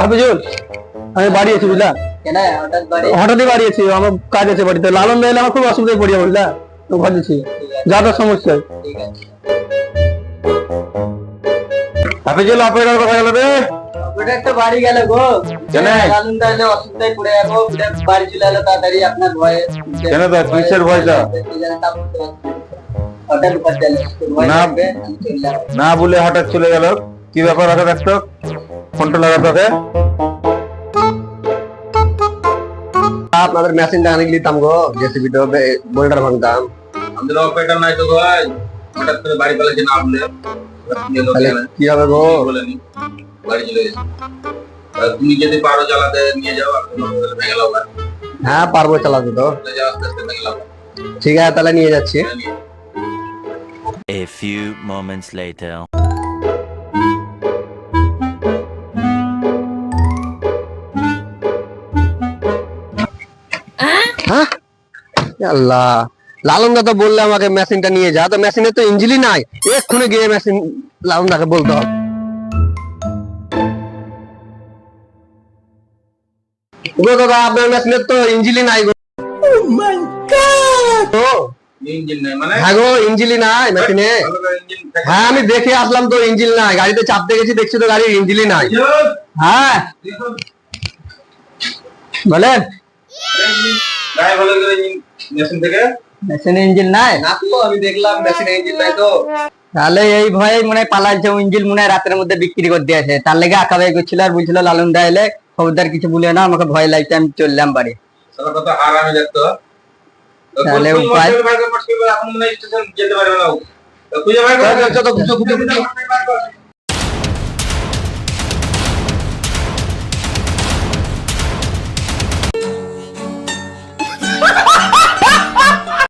হাফিজুল, আমি বাড়ি আছি বুঝলা। হঠাৎই বাড়ি আছি, আমার কাজ আছে বাড়িতে। লালন এলে আমার খুব অসুবিধায় পড়িয়া বুঝলা, তো ঘর দিচ্ছি যা তার সমস্যা। হাফিজুল আপনার কথা গেল রে, একটা বাড়ি গেল গো। লালন তাহলে অসুবিধায় পড়ে যাবো, বাড়ি চলে এলো তাড়াতাড়ি আপনার ভয়ে। কেন তো কিসের ভয়টা? না বলে হঠাৎ চলে গেল, কি ব্যাপার? হঠাৎ একটা ফোনটা লাগাতে হবে। আপনাদের মেশিনটা আনি নিতাম গো, জেসিবিটা বোল্ডার ভাঙতাম। আমাদের অপারেটর নাই তো ভাই, হঠাৎ করে বাড়ি পালাচ্ছে না বলে কি হবে গো? বলেনি বাড়ি চলে গেছে। তুমি যদি পারো চালাতে নিয়ে যাও, ভেঙে লাও। হ্যাঁ পারবো চালাতে তো। ঠিক আছে তাহলে নিয়ে যাচ্ছি। A few moments later. হ্যাঁ আল্লাহ, লালন দা তো বললে আমাকে মেশিনটা নিয়ে যা, তো মেশিনে তো ইঞ্জিনই নাই। এক্ষুনি গিয়ে মেশিন লালন দাকে বলতে হবে। দাদা আপনার মেশিনের তো ইঞ্জিনই নাই গো। ইঞ্জিন নাই মানে? হ্যাঁ গো ইঞ্জিনই নাই মেশিনে। হ্যাঁ আমি দেখে আসলাম তো ইঞ্জিন নাই, গাড়িতে চাপতে গেছি দেখছি তো গাড়ির ইঞ্জিনই নাই। হ্যাঁ বলেন। মেশিনে ইঞ্জিন নাই না তো, আমি দেখলাম মেশিনে ইঞ্জিন নাই তো। তাহলে এই ভয়ে মনে হয় পালাচ্ছে, ইঞ্জিন মনে হয় রাতের মধ্যে বিক্রি করে দিয়েছে। তার লেগে আঁকাবাই করছিল আর বলছিল লালন দা এলে খবরদার কিছু বলে না, আমাকে ভয় লাগছে, আমি চললাম বাড়ি। তাহলে উপায়